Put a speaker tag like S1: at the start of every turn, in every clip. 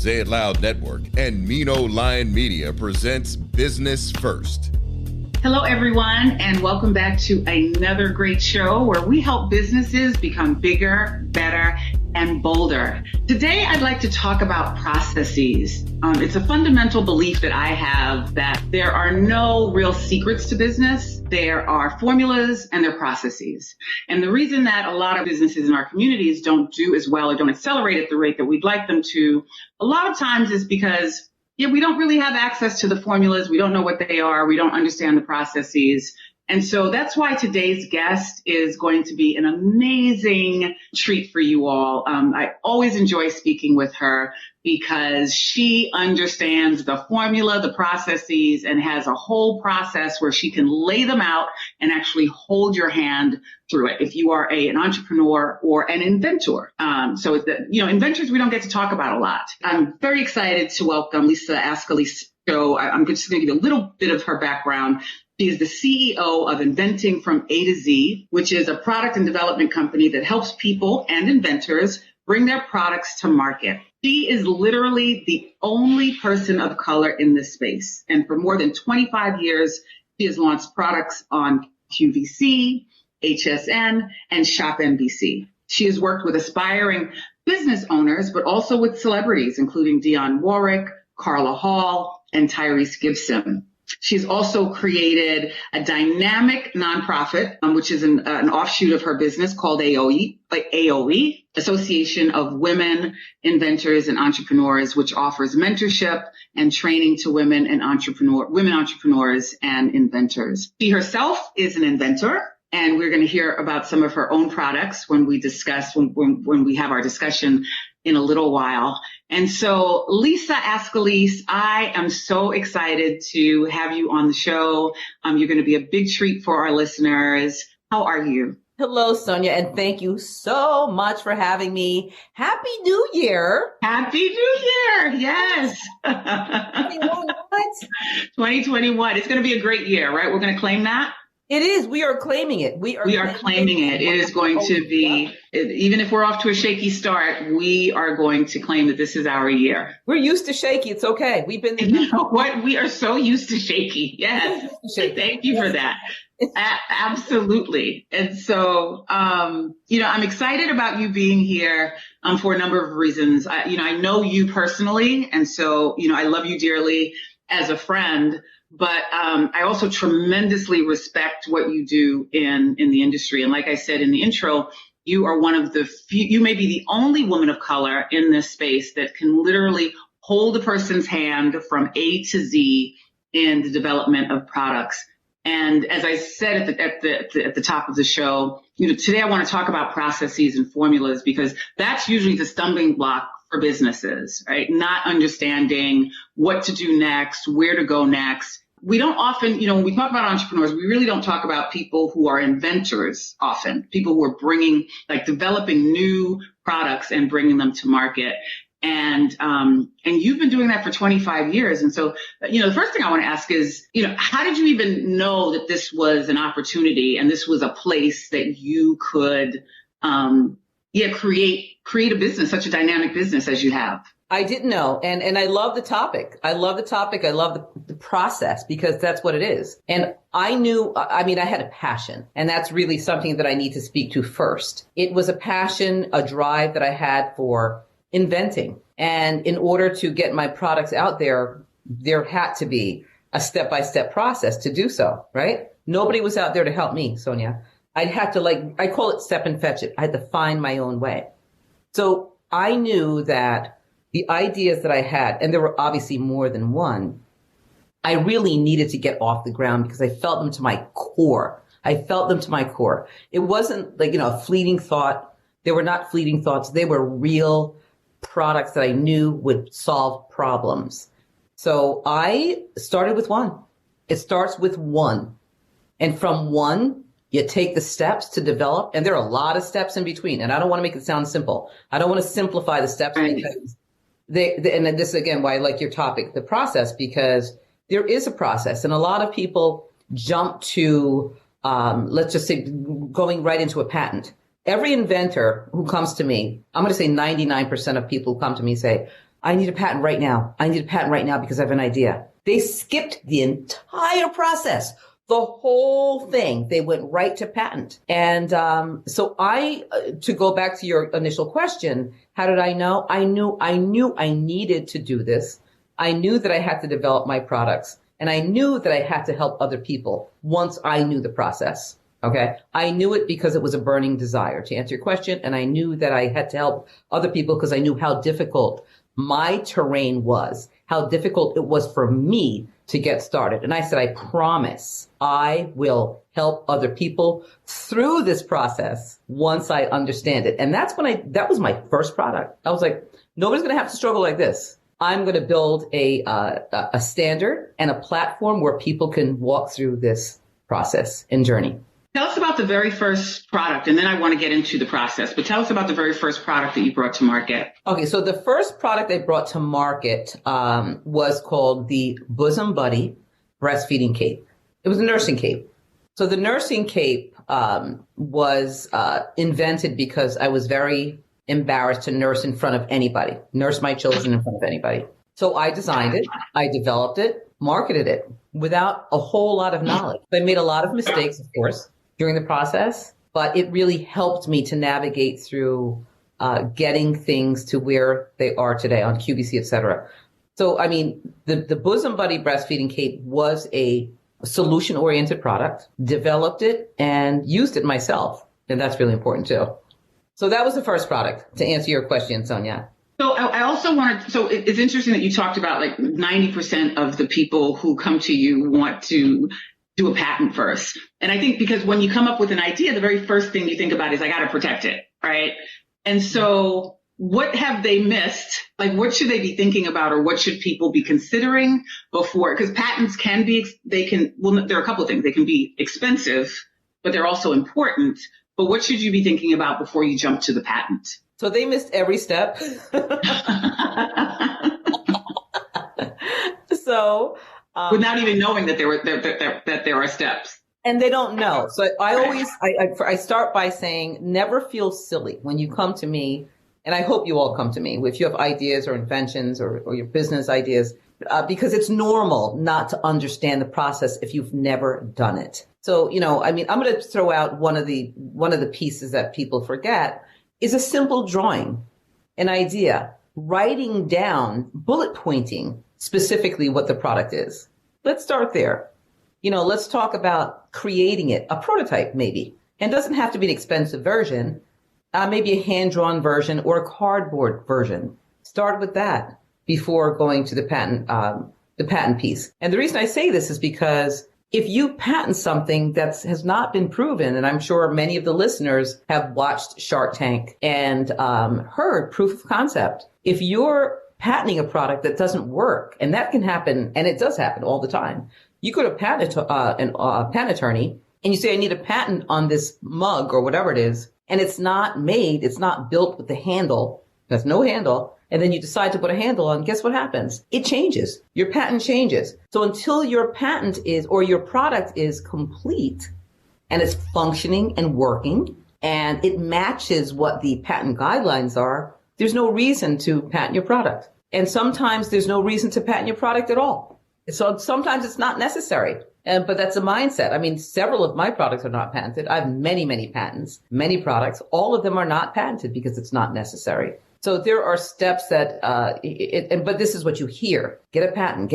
S1: Say It Loud Network and Mino Lion Media presents Business First.
S2: Hello, everyone, and welcome back to another great show where we help businesses become bigger, better, and bolder. Today, I'd like to talk about processes. It's a fundamental belief that I have that there are no real secrets to business. There are formulas and there are processes. And the reason that a lot of businesses in our communities don't do as well or don't accelerate at the rate that we'd like them to, a lot of times is because we don't really have access to the formulas. We don't know what they are. We don't understand the processes. And so that's why today's guest is going to be an amazing treat for you all. I always enjoy speaking with her because she understands the formula, the processes, and has a whole process where she can lay them out and actually hold your hand through it if you are an entrepreneur or an inventor. Inventors we don't get to talk about a lot. I'm very excited to welcome Lisa Ascoli's show. I'm just going to give you a little bit of her background. She is the CEO of Inventing from A to Z, which is a product and development company that helps people and inventors bring their products to market. She is literally the only person of color in this space. And for more than 25 years, she has launched products on QVC, HSN, and Shop NBC. She has worked with aspiring business owners, but also with celebrities, including Dionne Warwick, Carla Hall, and Tyrese Gibson. She's also created a dynamic nonprofit, which is an offshoot of her business called AOE, Association of Women Inventors and Entrepreneurs, which offers mentorship and training to women entrepreneurs and inventors. She herself is an inventor, and we're going to hear about some of her own products when we have our discussion in a little while. And so, Lisa Ascoli, I am so excited to have you on the show. You're going to be a big treat for our listeners. How are you?
S3: Hello, Sonia, and thank you so much for having me. Happy New Year.
S2: Happy New Year. Yes. 2021. It's going to be a great year, right? We're going to claim that.
S3: It is. We are claiming it. We are
S2: claiming it. It is going to be, even if we're off to a shaky start, we are going to claim that this is our year.
S3: We're used to shaky. It's okay. We've been there.
S2: You know what? We are so used to shaky. Yes. Thank you for that. Absolutely. And so, I'm excited about you being here for a number of reasons. I know you personally, and so, I love you dearly as a friend. But I also tremendously respect what you do in the industry. And like I said in the intro, you are one of the few, you may be the only woman of color in this space that can literally hold a person's hand from A to Z in the development of products. And as I said at the top of the show, today I want to talk about processes and formulas because that's usually the stumbling block for businesses, right? Not understanding what to do next, where to go next. We don't often, when we talk about entrepreneurs, we really don't talk about people who are inventors often, people who are developing new products and bringing them to market. And you've been doing that for 25 years. And so, the first thing I want to ask is, how did you even know that this was an opportunity and this was a place that you could, create a business, such a dynamic business as you have?
S3: I didn't know. And I love the topic. I love the process because that's what it is. And I knew, I had a passion, and that's really something that I need to speak to first. It was a passion, a drive that I had for inventing. And in order to get my products out there, there had to be a step-by-step process to do so, right? Nobody was out there to help me, Sonia. I had to I call it step and fetch it. I had to find my own way. So I knew that the ideas that I had, and there were obviously more than one, I really needed to get off the ground because I felt them to my core. It wasn't a fleeting thought. They were not fleeting thoughts. They were real products that I knew would solve problems. So I started with one. It starts with one. And from one, you take the steps to develop, and there are a lot of steps in between. And I don't want to make it sound simple. I don't want to simplify the steps because and this is again why I like your topic, the process, because there is a process, and a lot of people jump to, let's just say, going right into a patent. Every inventor who comes to me, I'm going to say 99% of people who come to me say, I need a patent right now. I need a patent right now because I have an idea. They skipped the entire process, the whole thing. They went right to patent. And so to go back to your initial question, how did I know? I knew I needed to do this. I knew that I had to develop my products, and I knew that I had to help other people once I knew the process. Okay. I knew it because it was a burning desire, to answer your question. And I knew that I had to help other people because I knew how difficult my terrain was, how difficult it was for me to get started. And I said, I promise I will help other people through this process once I understand it. And that was my first product. I was like, nobody's going to have to struggle like this. I'm going to build a standard and a platform where people can walk through this process and journey.
S2: Tell us about the very first product, and then I want to get into the process, but tell us about the very first product that you brought to market.
S3: Okay, so the first product I brought to market was called the Bosom Buddy Breastfeeding Cape. It was a nursing cape. So the nursing cape was invented because I was very embarrassed to nurse in front of anybody, nurse my children in front of anybody. So I designed it, I developed it, marketed it without a whole lot of knowledge. I made a lot of mistakes, of course, during the process, but it really helped me to navigate through getting things to where they are today on QVC, et cetera. So, I mean, the Bosom Buddy Breastfeeding Cape was a solution-oriented product, developed it and used it myself. And that's really important too. So that was the first product, to answer your question, Sonia.
S2: So I also wanted, so it's interesting that you talked about like 90% of the people who come to you want to do a patent first. And I think because when you come up with an idea, the very first thing you think about is I got to protect it, right? And so what have they missed? Like, what should they be thinking about, or what should people be considering before? Because patents can be, there are a couple of things. They can be expensive, but they're also important. But what should you be thinking about before you jump to the patent?
S3: So they missed every step. So
S2: without even knowing that there are steps.
S3: And they don't know. So I start by saying, never feel silly when you come to me. And I hope you all come to me if you have ideas or inventions or your business ideas, because it's normal not to understand the process if you've never done it. So, I mean, I'm going to throw out one of the pieces that people forget is a simple drawing, an idea, writing down, bullet pointing specifically what the product is. Let's start there. Let's talk about creating it, a prototype maybe. And it doesn't have to be an expensive version, maybe a hand-drawn version or a cardboard version. Start with that before going to the patent piece. And the reason I say this is because if you patent something that has not been proven, and I'm sure many of the listeners have watched Shark Tank and heard proof of concept, if you're patenting a product that doesn't work, and that can happen, and it does happen all the time, you go to a patent attorney and you say, I need a patent on this mug or whatever it is, and it's not built with the handle, there's no handle, and then you decide to put a handle on, guess what happens? It changes. Your patent changes. So until your patent or your product is complete and it's functioning and working and it matches what the patent guidelines are, there's no reason to patent your product. And sometimes there's no reason to patent your product at all. So sometimes it's not necessary. But that's a mindset. I mean, several of my products are not patented. I have many, many patents, many products. All of them are not patented because it's not necessary. So there are steps that, but this is what you hear. Get a patent,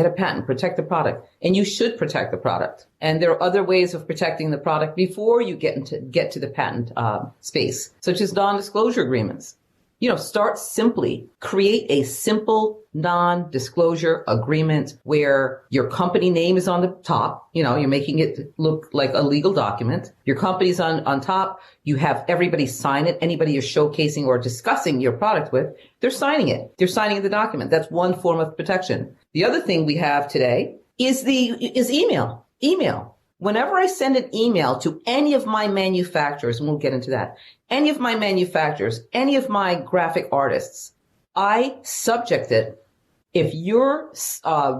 S3: protect the product. And you should protect the product. And there are other ways of protecting the product before you get to the patent space, such as non-disclosure agreements. Start simply. Create a simple non-disclosure agreement where your company name is on the top. You're making it look like a legal document. Your company's on top. You have everybody sign it. Anybody you're showcasing or discussing your product with, they're signing it. They're signing the document. That's one form of protection. The other thing we have today is email. Email. Whenever I send an email to any of my manufacturers, and we'll get into that, any of my manufacturers, any of my graphic artists, I subject it. If you're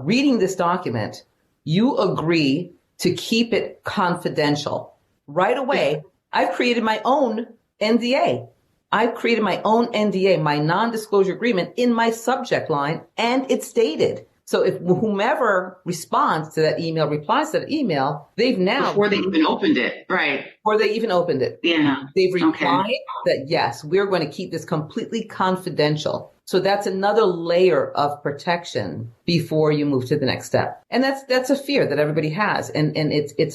S3: reading this document, you agree to keep it confidential. Right away, I've created my own NDA. I've created my own NDA, my non-disclosure agreement in my subject line, and it's stated. So if whomever responds to that email, replies to that email, they've now...
S2: Before they even opened it, right.
S3: Before they even opened it.
S2: Yeah.
S3: They've replied that, yes, we're going to keep this completely confidential. So that's another layer of protection before you move to the next step. And that's a fear that everybody has. And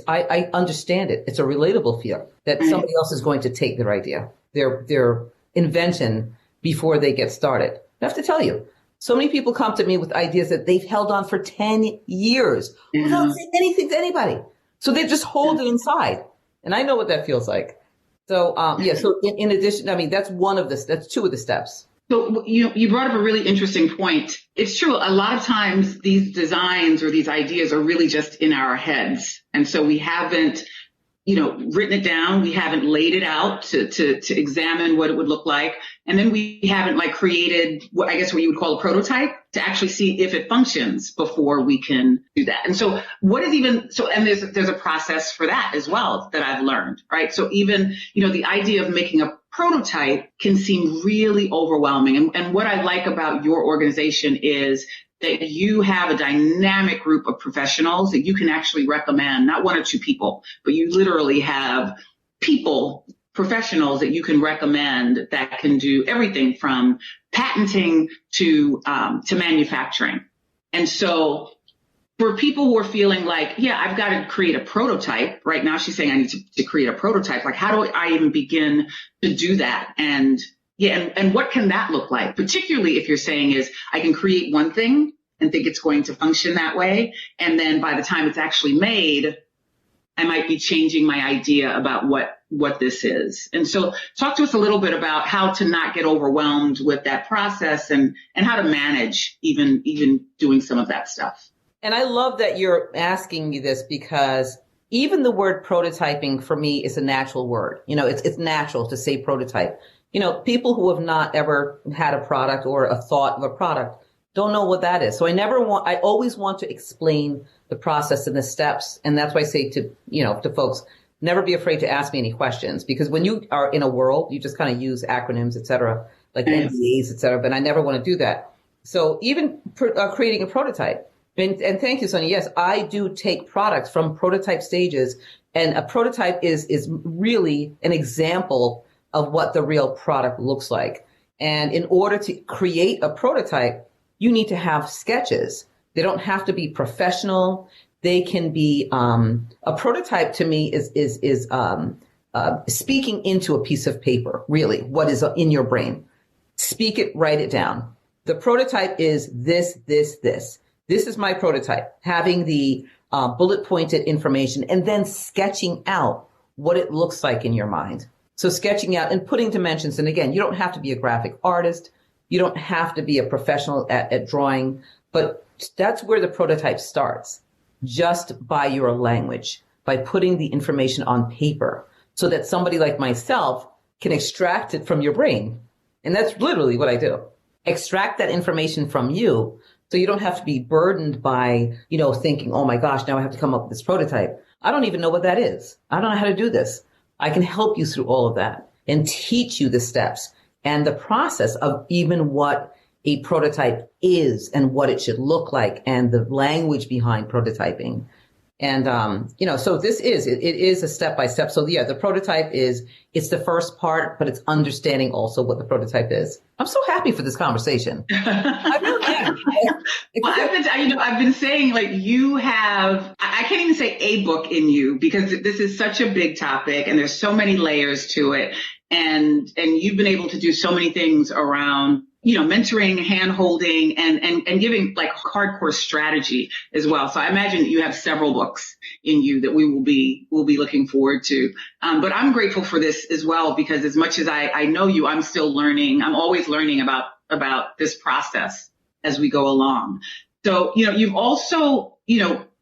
S3: I understand it. It's a relatable fear that somebody else is going to take their idea, their invention before they get started. I have to tell you, so many people come to me with ideas that they've held on for 10 years without saying anything to anybody. So they just hold it inside. And I know what that feels like. So, so in addition, I mean, that's two of the steps.
S2: So you brought up a really interesting point. It's true. A lot of times these designs or these ideas are really just in our heads. And so we haven't, written it down. We haven't laid it out to examine what it would look like. And then we haven't created what you would call a prototype to actually see if it functions before we can do that. And so and there's a process for that as well that I've learned, right? So even, the idea of making a prototype can seem really overwhelming. And what I like about your organization is that you have a dynamic group of professionals that you can actually recommend, not one or two people, but you literally have professionals that you can recommend that can do everything from patenting to manufacturing. And so for people who are feeling like, I've got to create a prototype right now, she's saying I need to create a prototype. Like, how do I even begin to do that? And what can that look like? Particularly if you're saying is I can create one thing and think it's going to function that way. And then by the time it's actually made, I might be changing my idea about what this is. And so talk to us a little bit about how to not get overwhelmed with that process and how to manage even doing some of that stuff.
S3: And I love that you're asking me this because even the word prototyping for me is a natural word. It's natural to say prototype. People who have not ever had a product or a thought of a product don't know what that is. So I always want to explain the process and the steps. And that's why I say to folks, never be afraid to ask me any questions, because when you are in a world, you just kind of use acronyms, et cetera, like NDAs, et cetera. But I never want to do that. So even creating a prototype. And thank you, Sonia. Yes, I do take products from prototype stages, and a prototype is really an example of what the real product looks like. And in order to create a prototype, you need to have sketches. They don't have to be professional. They can be a prototype. To me is speaking into a piece of paper. Really, what is in your brain? Speak it, write it down. The prototype is this. This is my prototype, having the bullet pointed information and then sketching out what it looks like in your mind. So sketching out and putting dimensions. And again, you don't have to be a graphic artist. You don't have to be a professional at drawing, but that's where the prototype starts, just by your language, by putting the information on paper so that somebody like myself can extract it from your brain. And that's literally what I do. Extract that information from you. So you don't have to be burdened by, thinking, oh my gosh, now I have to come up with this prototype. I don't even know what that is. I don't know how to do this. I can help you through all of that and teach you the steps and the process of even what a prototype is and what it should look like and the language behind prototyping. And, so it is a step by step. So the prototype it's the first part, but it's understanding also what the prototype is. I'm so happy for this conversation. I really am.
S2: Well, I've been saying you have, I can't even say a book in you because this is such a big topic and there's so many layers to it. And you've been able to do so many things around, mentoring, hand holding, and giving hardcore strategy as well. So I imagine that you have several books in you that we'll be looking forward to. But I'm grateful for this as well, because as much as I know you, I'm still learning. I'm always learning about this process as we go along. So, you've also,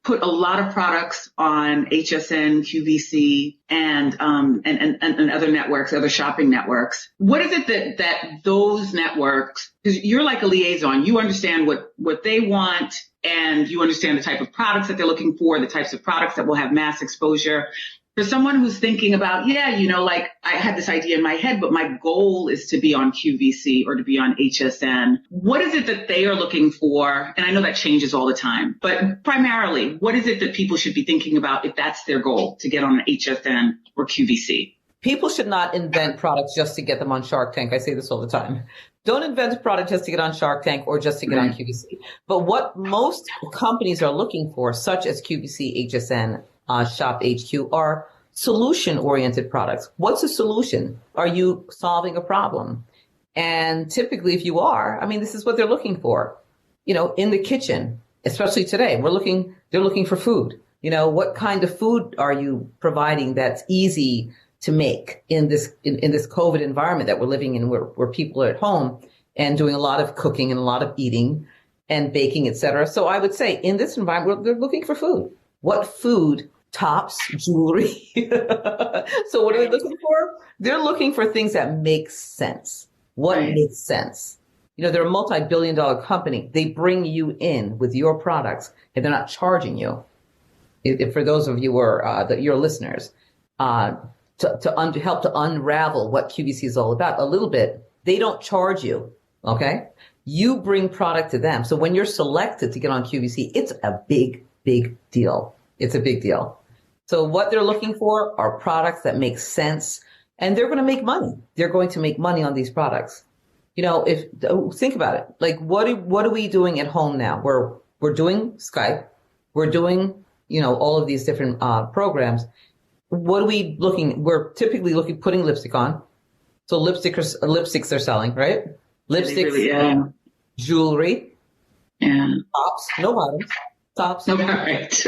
S2: put a lot of products on HSN, QVC, and other networks, other shopping networks. What is it that those networks, because you're like a liaison, you understand what they want and you understand the type of products that they're looking for, the types of products that will have mass exposure. For someone who's thinking about, like I had this idea in my head, but my goal is to be on QVC or to be on HSN. What is it that they are looking for? And I know that changes all the time, but primarily, what is it that people should be thinking about if that's their goal, to get on HSN or QVC?
S3: People should not invent products just to get them on Shark Tank. I say this all the time. Don't invent a product just to get on Shark Tank or just to get on QVC. But what most companies are looking for, such as QVC, HSN, Shop HQ, are solution-oriented products. What's a solution? Are you solving a problem? And typically, if you are, this is what they're looking for. In the kitchen, especially today, they're looking for food. What kind of food are you providing that's easy to make in this COVID environment that we're living in, where people are at home and doing a lot of cooking and a lot of eating and baking, et cetera. So I would say in this environment, they're looking for food. What food? Tops, jewelry. So what are they looking for? They're looking for things that make sense. What makes sense? They're a multi-billion-dollar company. They bring you in with your products and they're not charging you. If for those of you who are your listeners, to help to unravel what QVC is all about a little bit, they don't charge you. Okay. You bring product to them. So when you're selected to get on QVC, it's a big, big deal. It's a big deal. So what they're looking for are products that make sense, and they're going to make money. They're going to make money on these products. Think about it. Like, what are we doing at home now? We're doing Skype. We're doing, all of these different programs. What are we looking? We're typically putting lipstick on. So lipsticks are selling, right? Lipsticks, jewelry, tops, no bottoms, tops.
S2: No, right.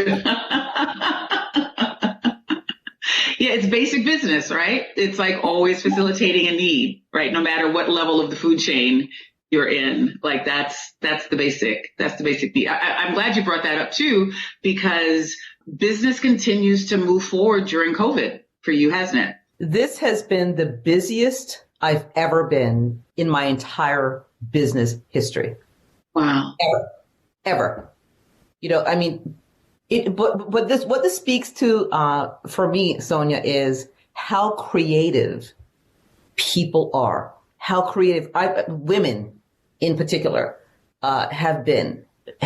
S2: Yeah, it's basic business, right? It's like always facilitating a need, right? No matter what level of the food chain you're in, like that's the basic need. I'm glad you brought that up too, because business continues to move forward during COVID for you, hasn't it?
S3: This has been the busiest I've ever been in my entire business history.
S2: Wow.
S3: Ever. What this speaks to, for me, Sonia, is how creative people are, how creative women in particular,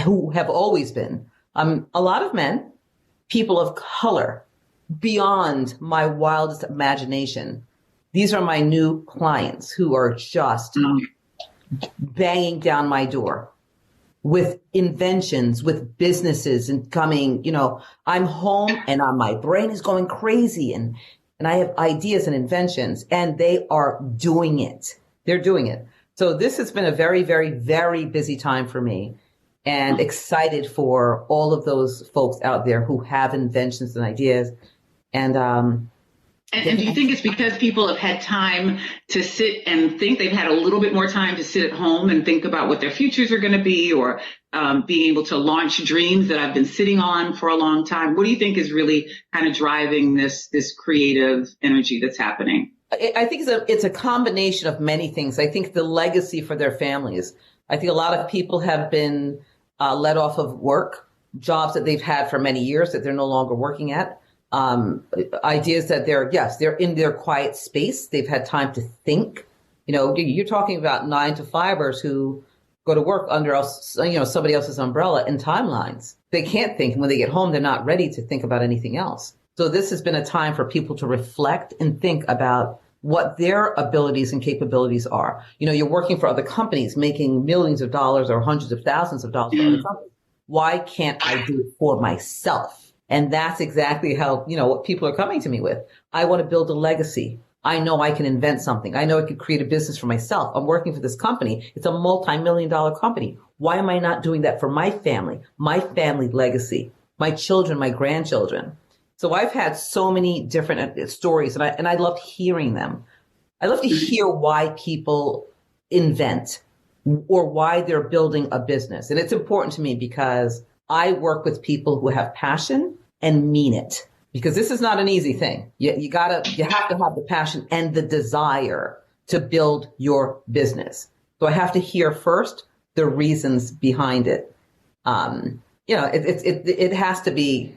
S3: who have always been. A lot of men, people of color, beyond my wildest imagination. These are my new clients who are just banging down my door with inventions, with businesses, and coming, I'm home and my brain is going crazy and I have ideas and inventions, and they are doing it. They're doing it. So this has been a very, very, very busy time for me, and excited for all of those folks out there who have inventions and ideas. And
S2: do you think it's because people have had time to sit and think? They've had a little bit more time to sit at home and think about what their futures are going to be, or being able to launch dreams that I've been sitting on for a long time? What do you think is really kind of driving this creative energy that's happening?
S3: I think it's a combination of many things. I think the legacy for their families. I think a lot of people have been let off of work, jobs that they've had for many years that they're no longer working at. Ideas that they're in their quiet space. They've had time to think. You're talking about 9-to-5ers who go to work under somebody else's umbrella and timelines. They can't think. And when they get home, they're not ready to think about anything else. So this has been a time for people to reflect and think about what their abilities and capabilities are. You're working for other companies, making millions of dollars or hundreds of thousands of dollars for other companies. Why can't I do it for myself? And that's exactly how, what people are coming to me with. I want to build a legacy. I know I can invent something. I know I could create a business for myself. I'm working for this company. It's a multi-million-dollar company. Why am I not doing that for my family legacy, my children, my grandchildren? So I've had so many different stories, and I love hearing them. I love to hear why people invent or why they're building a business. And it's important to me because I work with people who have passion and mean it, because this is not an easy thing. You have to have the passion and the desire to build your business. So I have to hear first the reasons behind it. It has to be,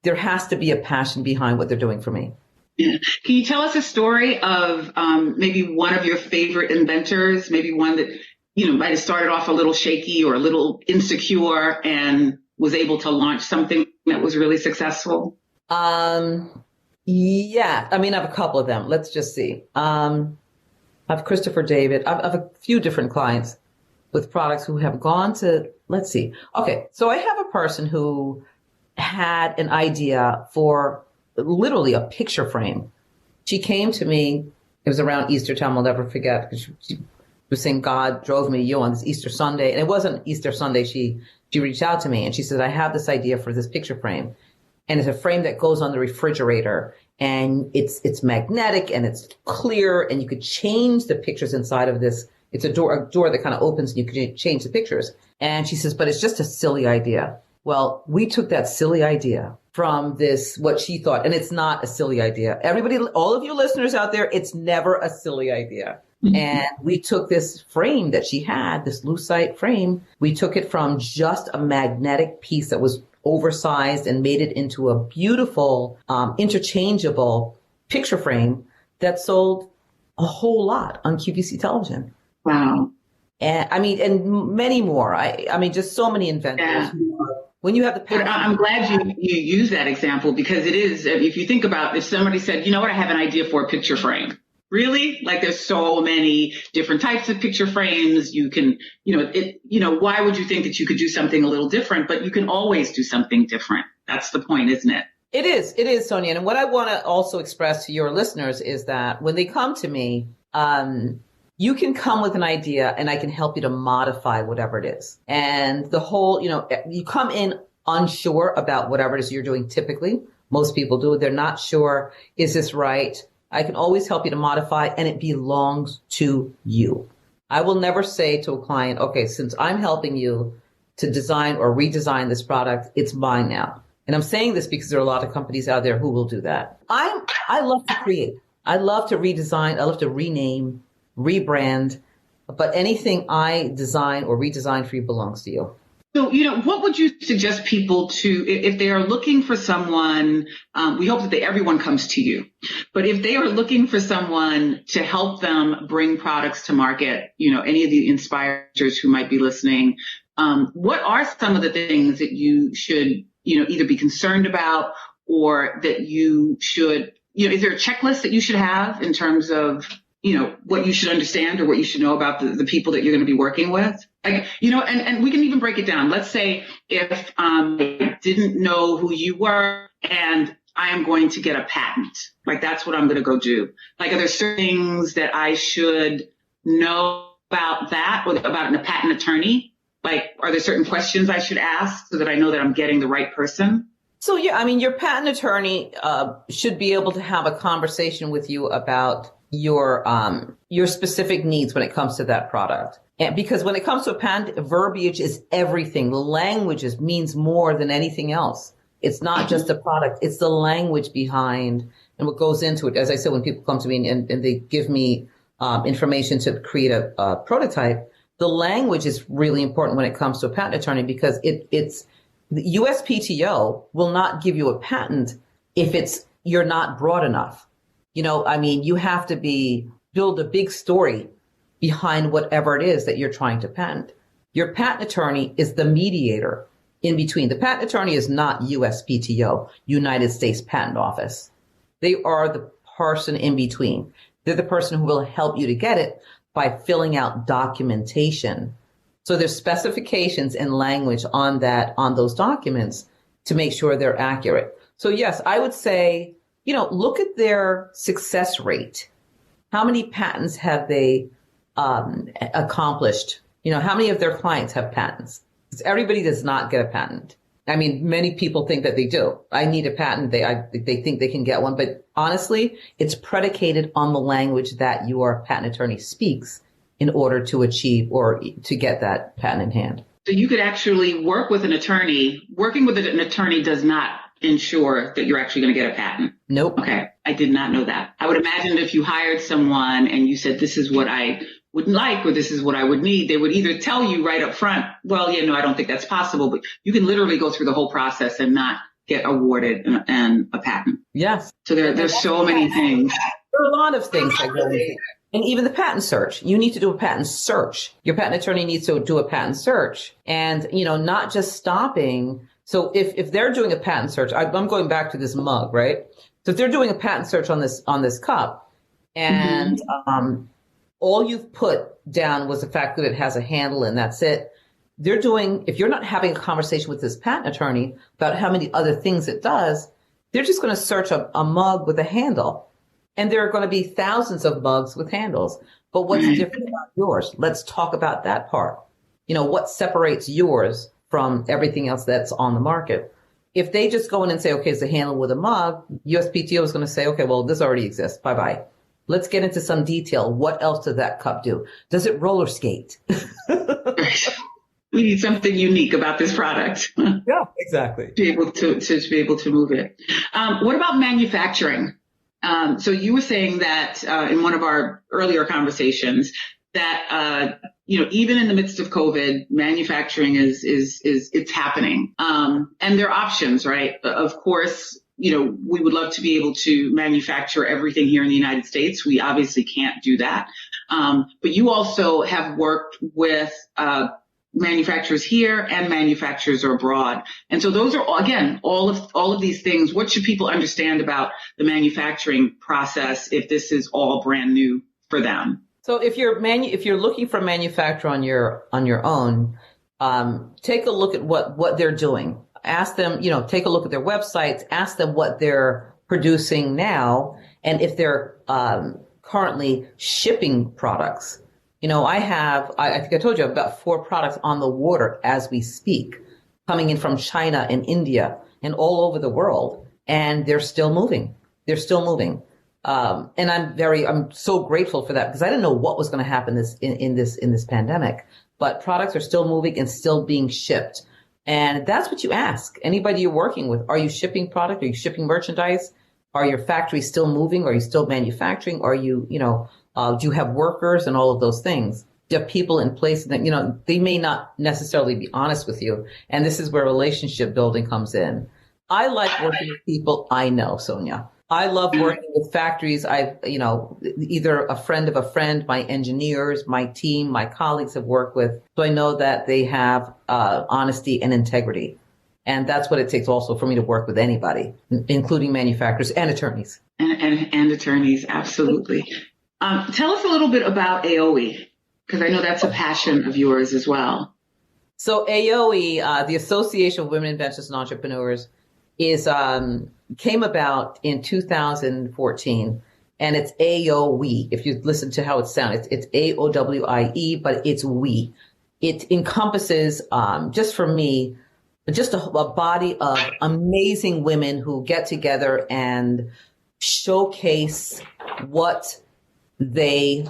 S3: there has to be a passion behind what they're doing for me.
S2: Yeah. Can you tell us a story of maybe one of your favorite inventors, maybe one that, might have started off a little shaky or a little insecure and was able to launch something that was really successful?
S3: Yeah, I mean, I have a couple of them. Let's just see. I have Christopher David. I have a few different clients with products who have gone to, let's see. Okay, so I have a person who had an idea for literally a picture frame. She came to me. It was around Easter time. I'll never forget, because she was saying, God drove me to you on this Easter Sunday. And it wasn't Easter Sunday. She reached out to me and she said, I have this idea for this picture frame. And it's a frame that goes on the refrigerator, and it's magnetic and it's clear, and you could change the pictures inside of this. It's a door that kind of opens and you can change the pictures. And she says, but it's just a silly idea. Well, we took that silly idea from this, what she thought, and it's not a silly idea. Everybody, all of you listeners out there, it's never a silly idea. Mm-hmm. And we took this frame that she had, this lucite frame, we took it from just a magnetic piece that was oversized and made it into a beautiful, interchangeable picture frame that sold a whole lot on QVC television.
S2: Wow.
S3: And I mean, and many more. I mean, just so many inventors.
S2: Yeah.
S3: When you have the passion.
S2: I'm glad you use that example, because it is, if you think about, if somebody said, you know what, I have an idea for a picture frame. Really? Like, there's so many different types of picture frames. You can, why would you think that you could do something a little different? But you can always do something different. That's the point, isn't it?
S3: It is, Sonia. And what I want to also express to your listeners is that when they come to me, you can come with an idea and I can help you to modify whatever it is. And the whole, you come in unsure about whatever it is you're doing. Typically, most people do. They're not sure. Is this right? I can always help you to modify, and it belongs to you. I will never say to a client, okay, since I'm helping you to design or redesign this product, it's mine now. And I'm saying this because there are a lot of companies out there who will do that. I love to create. I love to redesign. I love to rename, rebrand, but anything I design or redesign for you belongs to you.
S2: So, what would you suggest people to, if they are looking for someone, we hope that everyone comes to you, but if they are looking for someone to help them bring products to market, any of the inspirers who might be listening, what are some of the things that you should, either be concerned about, or that you should, is there a checklist that you should have in terms of, what you should understand or what you should know about the people that you're going to be working with? Like, and we can even break it down. Let's say if I didn't know who you were and I am going to get a patent, like that's what I'm going to go do. Like, are there certain things that I should know about that or about a patent attorney? Like, are there certain questions I should ask so that I know that I'm getting the right person?
S3: So, yeah, I mean, your patent attorney should be able to have a conversation with you about your specific needs when it comes to that product. And because when it comes to a patent, verbiage is everything. Language means more than anything else. It's not just a product. It's the language behind and what goes into it. As I said, when people come to me and they give me information to create a prototype, the language is really important when it comes to a patent attorney, because it's the USPTO will not give you a patent if you're not broad enough. You have to build a big story behind whatever it is that you're trying to patent. Your patent attorney is the mediator in between. The patent attorney is not USPTO, United States Patent Office. They are the person in between. They're the person who will help you to get it by filling out documentation. So there's specifications and language on those documents to make sure they're accurate. So yes, I would say, look at their success rate. How many patents have they accomplished? How many of their clients have patents? Because everybody does not get a patent. I mean, many people think that they do. I need a patent. They think they can get one. But honestly, it's predicated on the language that your patent attorney speaks in order to achieve or to get that patent in hand.
S2: So you could actually work with an attorney. Working with an attorney does not ensure that you're actually going to get a patent.
S3: Nope.
S2: Okay. I did not know that. I would imagine if you hired someone and you said, this is what I wouldn't like, or this is what I would need, they would either tell you right up front, well, I don't think that's possible, but you can literally go through the whole process and not get awarded and a patent.
S3: Yes.
S2: So there's so many things.
S3: There are a lot of things that go into it. And even the patent search, you need to do a patent search. Your patent attorney needs to do a patent search, and, not just stopping. So if they're doing a patent search, I'm going back to this mug, right? So if they're doing a patent search on this cup, and all you've put down was the fact that it has a handle and that's it. If you're not having a conversation with this patent attorney about how many other things it does, they're just going to search a mug with a handle. And there are going to be thousands of mugs with handles. But what's different about yours? Let's talk about that part. What separates yours from everything else that's on the market? If they just go in and say, okay, it's a handle with a mug, USPTO is going to say, okay, well, this already exists. Bye-bye. Let's get into some detail. What else does that cup do? Does it roller skate?
S2: We need something unique about this product.
S3: Yeah, exactly.
S2: To be able to move it. What about manufacturing? So you were saying that in one of our earlier conversations that even in the midst of COVID, manufacturing is it's happening. And there are options, right? Of course, we would love to be able to manufacture everything here in the United States. We obviously can't do that. But you also have worked with manufacturers here and manufacturers abroad. And so those are, again, all of these things. What should people understand about the manufacturing process if this is all brand new for them?
S3: So if you're looking for a manufacturer on your own, take a look at what they're doing. Ask them, take a look at their websites, ask them what they're producing now, and if they're currently shipping products. I think I told you, I have about 4 products on the water as we speak, coming in from China and India and all over the world. And they're still moving. And I'm so grateful for that, because I didn't know what was going to happen in this pandemic, but products are still moving and still being shipped. And that's what you ask anybody you're working with. Are you shipping product? Are you shipping merchandise? Are your factories still moving? Are you still manufacturing? Are you, do you have workers and all of those things? Do you have people in place that, they may not necessarily be honest with you. And this is where relationship building comes in. I like working with people I know, Sonia. I love working with factories. Either a friend of a friend, my engineers, my team, my colleagues have worked with. So I know that they have honesty and integrity. And that's what it takes also for me to work with anybody, including manufacturers and attorneys.
S2: And attorneys, absolutely. Tell us a little bit about AOE, because I know that's a passion of yours as well.
S3: So AOE, the Association of Women Inventors and Entrepreneurs, came about in 2014, and it's AOWE. If you listen to how it sounds, it's AOWIE, but it's we. It encompasses, just for me, just a body of amazing women who get together and showcase what they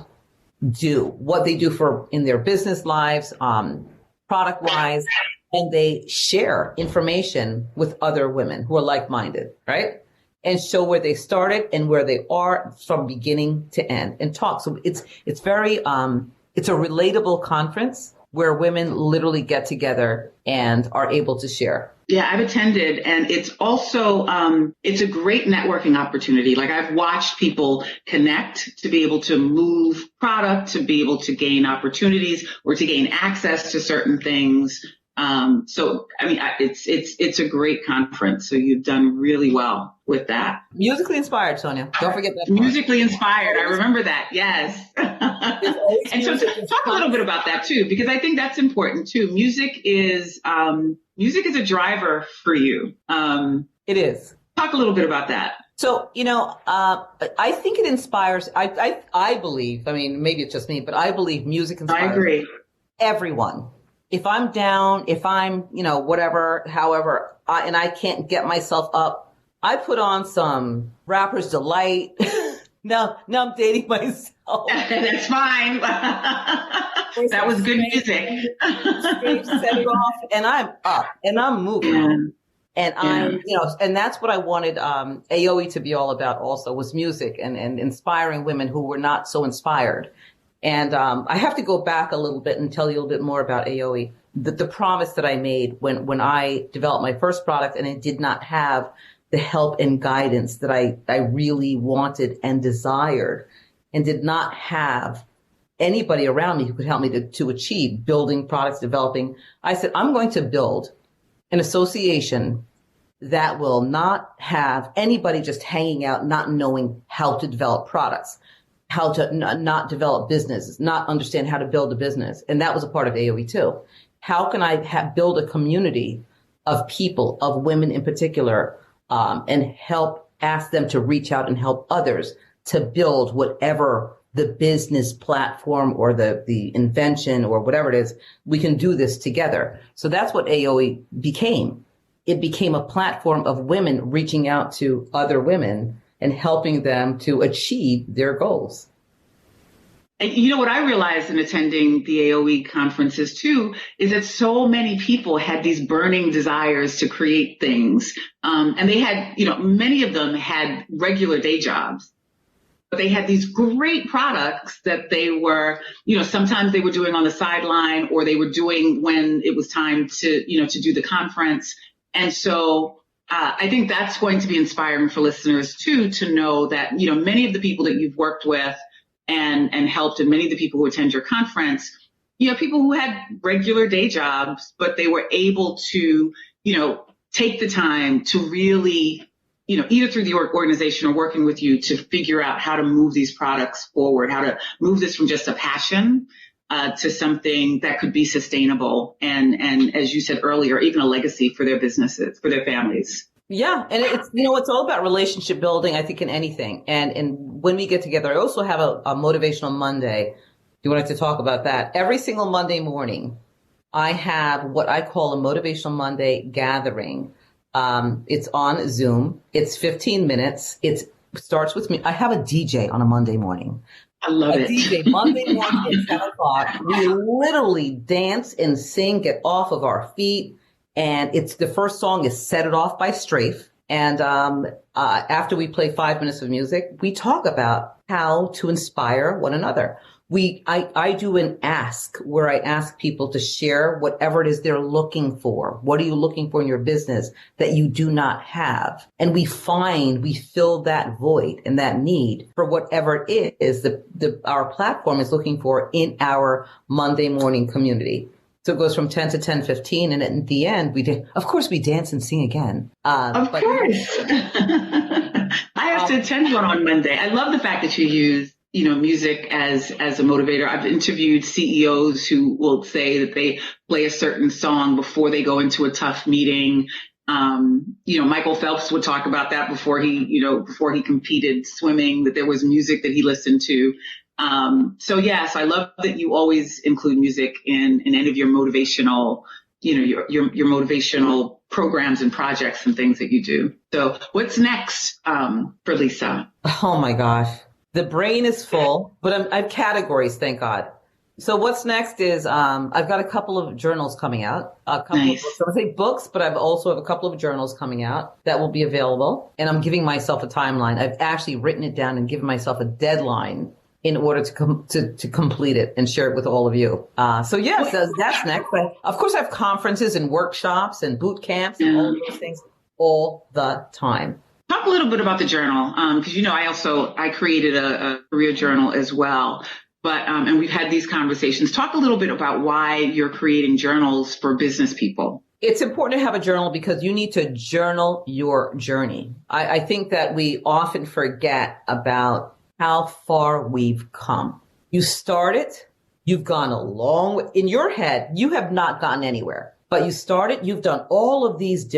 S3: do for in their business lives, product wise, and they share information with other women who are like-minded, right? And show where they started and where they are from beginning to end and talk. So it's very, it's a relatable conference where women literally get together and are able to share.
S2: Yeah, I've attended, and it's also, it's a great networking opportunity. Like, I've watched people connect to be able to move product, to be able to gain opportunities or to gain access to certain things. So, I mean, it's a great conference. So you've done really well with that.
S3: Musically inspired, Sonia. Don't forget that part.
S2: Musically inspired. I remember that. Yes. And so talk a little bit about that too, because I think that's important too. Music is a driver for you.
S3: It is.
S2: Talk a little bit about that.
S3: So, I think it inspires, I believe, I mean, maybe it's just me, but I believe music inspires
S2: I agree.
S3: Everyone. If I'm down, if I'm, whatever, however, and I can't get myself up, I put on some Rapper's Delight. Now I'm dating myself.
S2: That's fine. That was good music.
S3: Set it off, and I'm up, and I'm moving. Yeah. And I'm, and that's what I wanted AOE to be all about also, was music and inspiring women who were not so inspired. And I have to go back a little bit and tell you a little bit more about AOE. the promise that I made when I developed my first product and it did not have the help and guidance that I really wanted and desired, and did not have anybody around me who could help me to achieve building products, developing. I said, I'm going to build an association that will not have anybody just hanging out, not knowing how to develop products, how to not develop businesses, not understand how to build a business. And that was a part of AOE too. How can I build a community of people, of women in particular, and help ask them to reach out and help others to build whatever the business platform or the invention or whatever it is, we can do this together. So that's what AOE became. It became a platform of women reaching out to other women and helping them to achieve their goals.
S2: And you know what I realized in attending the AOE conferences too, is that so many people had these burning desires to create things. And they had, many of them had regular day jobs, but they had these great products that they were, sometimes they were doing on the sideline, or they were doing when it was time to do the conference. And so I think that's going to be inspiring for listeners too, to know that, many of the people that you've worked with and helped, and many of the people who attend your conference, people who had regular day jobs, but they were able to, take the time to really, either through the organization or working with you, to figure out how to move these products forward, how to move this from just a passion to something that could be sustainable. And as you said earlier, even a legacy for their businesses, for their families.
S3: Yeah. And it's all about relationship building, I think, in anything. And when we get together, I also have a motivational Monday. You wanted to talk about that. Every single Monday morning, I have what I call a motivational Monday gathering. It's on Zoom. It's 15 minutes. It starts with me. I have a DJ on a Monday morning.
S2: I love it.
S3: DJ Monday morning at 10 o'clock. We literally dance and sing, get off of our feet. And the first song is Set It Off by Strafe. And after we play 5 minutes of music, we talk about how to inspire one another. I do an ask where I ask people to share whatever it is they're looking for. What are you looking for in your business that you do not have? And we fill that void and that need for whatever it is our platform is looking for in our Monday morning community. So it goes from 10 to 10:15, and at the end, we dance and sing again.
S2: Of course. I have to attend one on Monday. I love the fact that you use music as a motivator. I've interviewed CEOs who will say that they play a certain song before they go into a tough meeting. Michael Phelps would talk about that before he competed swimming, that there was music that he listened to. So yes, I love that you always include music in any of your motivational, your motivational programs and projects and things that you do. So what's next, for Lisa?
S3: Oh my gosh. The brain is full, but I have categories, thank God. So what's next is, I've got a couple of journals coming out, a couple
S2: Nice.
S3: of books. I would say books, but I've also have a couple of journals coming out that will be available. And I'm giving myself a timeline. I've actually written it down and given myself a deadline in order to complete it and share it with all of you. So yes, that's next. But of course I have conferences and workshops and boot camps and all those things all the time.
S2: Talk a little bit about the journal, because I created a career journal as well. But and we've had these conversations. Talk a little bit about why you're creating journals for business people.
S3: It's important to have a journal because you need to journal your journey. I think that we often forget about how far we've come. You started, you've gone a long way. In your head, you have not gotten anywhere. But you started, you've done all of these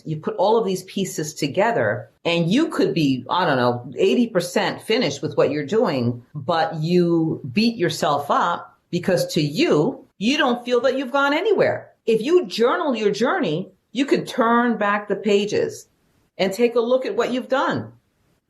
S3: you put all of these pieces together, and you could be, 80% finished with what you're doing, but you beat yourself up because to you don't feel that you've gone anywhere. If you journal your journey, you can turn back the pages and take a look at what you've done.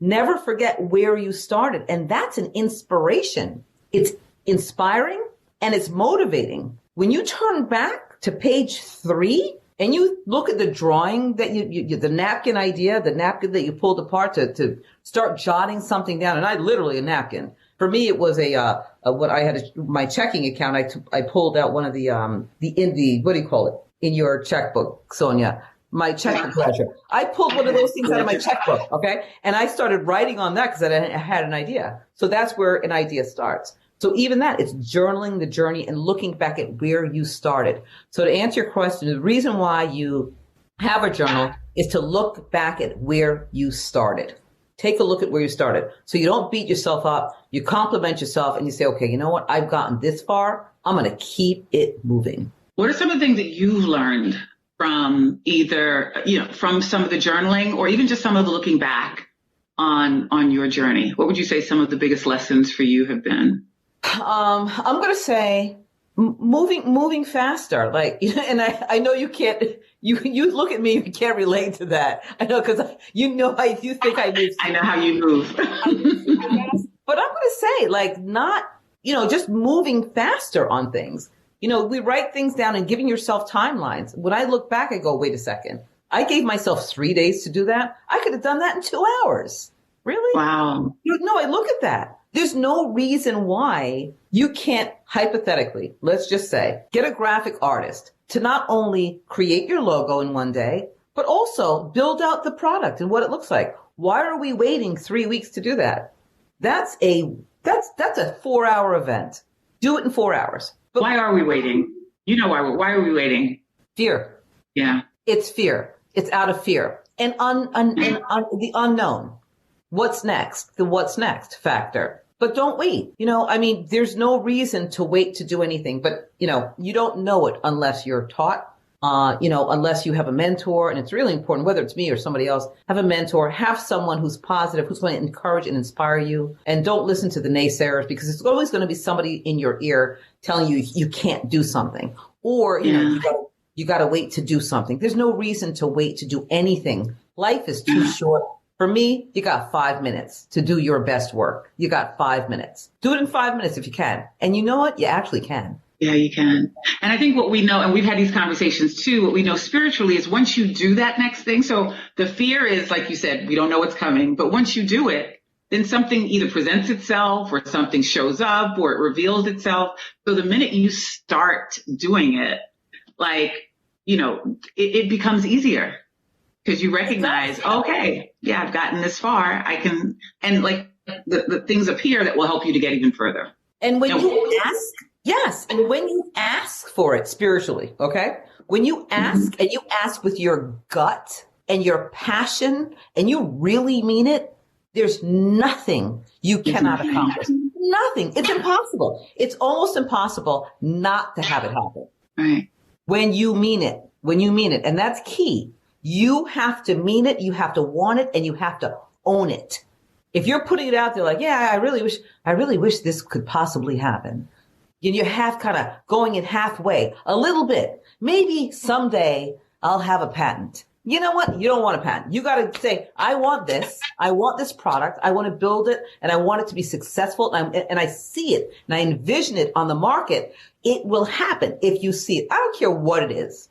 S3: Never forget where you started. And that's an inspiration. It's inspiring and it's motivating. When you turn back to page 3 and you look at the drawing that the napkin idea, the napkin that you pulled apart to start jotting something down, and I literally a napkin, For me, it was what I had my checking account. I pulled out one of the what do you call it in your checkbook, Sonia? My checkbook ledger. I pulled one of those things out of my checkbook. Okay. And I started writing on that because I had an idea. So that's where an idea starts. So even that, it's journaling the journey and looking back at where you started. So to answer your question, the reason why you have a journal is to look back at where you started. Take a look at where you started. So you don't beat yourself up. You compliment yourself and you say, okay, you know what? I've gotten this far. I'm going to keep it moving.
S2: What are some of the things that you've learned from either, from some of the journaling or even just some of the looking back on your journey? What would you say some of the biggest lessons for you have been?
S3: I'm going to say moving faster. Like, and I know you can't, you look at me, you can't relate to that. I know, because you think I move.
S2: I know how you move.
S3: But I'm going to say, like, not, just moving faster on things. We write things down and giving yourself timelines. When I look back, I go, wait a second. I gave myself 3 days to do that. I could have done that in 2 hours. Really?
S2: Wow.
S3: No, I look at that. There's no reason why you can't, hypothetically, let's just say, get a graphic artist to not only create your logo in 1 day, but also build out the product and what it looks like. Why are we waiting 3 weeks to do that? That's a 4-hour event. Do it in 4 hours.
S2: But why are we waiting? Why are we waiting?
S3: Fear.
S2: Yeah.
S3: It's fear. It's out of fear. And the unknown. What's next? The what's next factor. But don't wait. There's no reason to wait to do anything. But, you don't know it unless you're taught, unless you have a mentor. And it's really important, whether it's me or somebody else, have a mentor, have someone who's positive, who's going to encourage and inspire you. And don't listen to the naysayers, because it's always going to be somebody in your ear telling you you can't do something. Or, you got to wait to do something. There's no reason to wait to do anything. Life is too short. For me, you got 5 minutes to do your best work. You got 5 minutes. Do it in 5 minutes if you can. And you know what? You actually can.
S2: Yeah, you can. And I think what we know, and we've had these conversations too, what we know spiritually is once you do that next thing, so the fear is, like you said, we don't know what's coming, but once you do it, then something either presents itself or something shows up or it reveals itself. So the minute you start doing it, it becomes easier. Because you recognize, okay, yeah, I've gotten this far. I can, and the things appear that will help you to get even further.
S3: And when you ask, yes, and when you ask for it spiritually, okay? When you ask and you ask with your gut and your passion and you really mean it, there's nothing you cannot accomplish. Nothing. It's impossible. It's almost impossible not to have it happen.
S2: Right.
S3: When you mean it. And that's key. You have to mean it, you have to want it, and you have to own it. If you're putting it out there like, yeah, I really wish this could possibly happen. You have kind of going in halfway, a little bit. Maybe someday I'll have a patent. You know what? You don't want a patent. You got to say, I want this product. I want to build it and I want it to be successful. And I see it and I envision it on the market. It will happen if you see it. I don't care what it is.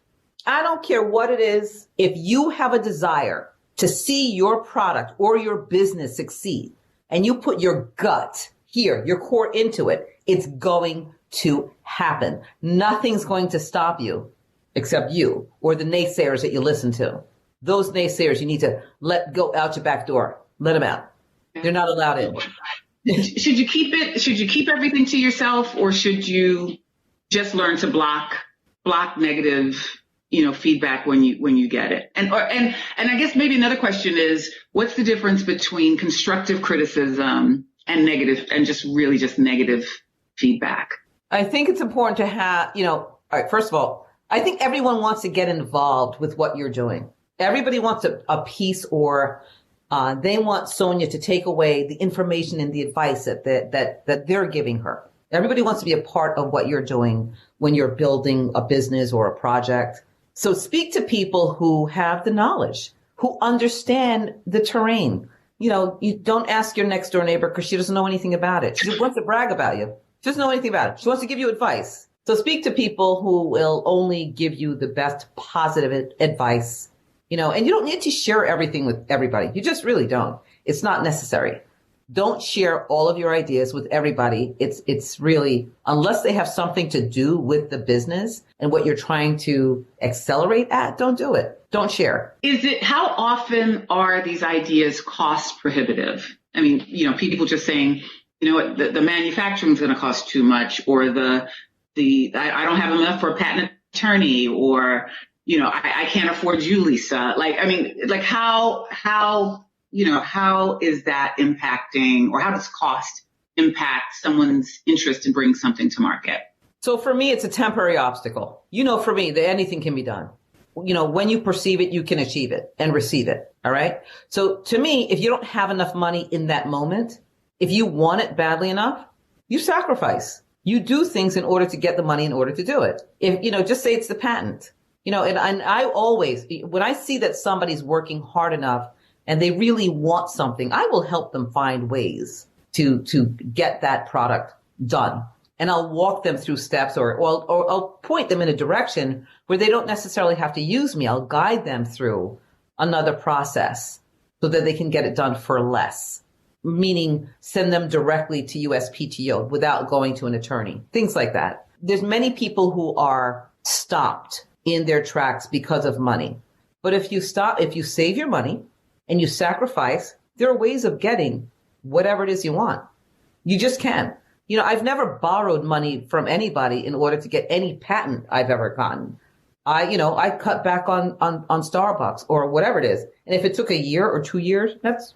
S3: If you have a desire to see your product or your business succeed and you put your gut here, your core into it, it's going to happen. Nothing's going to stop you except you or the naysayers that you listen to. Those naysayers you need to let go out your back door. Let them out. They're not allowed in.
S2: Should you keep everything to yourself, or should you just learn to block negative feedback when you get it? And I guess maybe another question is, what's the difference between constructive criticism and just negative feedback?
S3: I think it's important to have, all right, first of all, I think everyone wants to get involved with what you're doing. Everybody wants a piece, or they want Sonia to take away the information and the advice that they're giving her. Everybody wants to be a part of what you're doing when you're building a business or a project. So speak to people who have the knowledge, who understand the terrain. You don't ask your next door neighbor because she doesn't know anything about it. She wants to brag about you. She doesn't know anything about it. She wants to give you advice. So speak to people who will only give you the best positive advice, and you don't need to share everything with everybody. You just really don't. It's not necessary. Don't share all of your ideas with everybody. It's really, unless they have something to do with the business and what you're trying to accelerate at, don't do it. Don't share.
S2: How often are these ideas cost prohibitive? I mean, people just saying, what, the manufacturing is going to cost too much, or I don't have enough for a patent attorney, or, I can't afford you, Lisa. How is that impacting, or how does cost impact someone's interest in bringing something to market?
S3: So for me, it's a temporary obstacle. For me, that anything can be done. When you perceive it, you can achieve it and receive it. All right. So to me, if you don't have enough money in that moment, if you want it badly enough, you sacrifice. You do things in order to get the money in order to do it. If, just say it's the patent, and I always, when I see that somebody's working hard enough and they really want something, I will help them find ways to get that product done. And I'll walk them through steps, or I'll point them in a direction where they don't necessarily have to use me. I'll guide them through another process so that they can get it done for less, meaning send them directly to USPTO without going to an attorney, things like that. There's many people who are stopped in their tracks because of money. But if you save your money and you sacrifice, there are ways of getting whatever it is you want. You just can. I've never borrowed money from anybody in order to get any patent I've ever gotten. I cut back on Starbucks or whatever it is. And if it took a year or 2 years, that's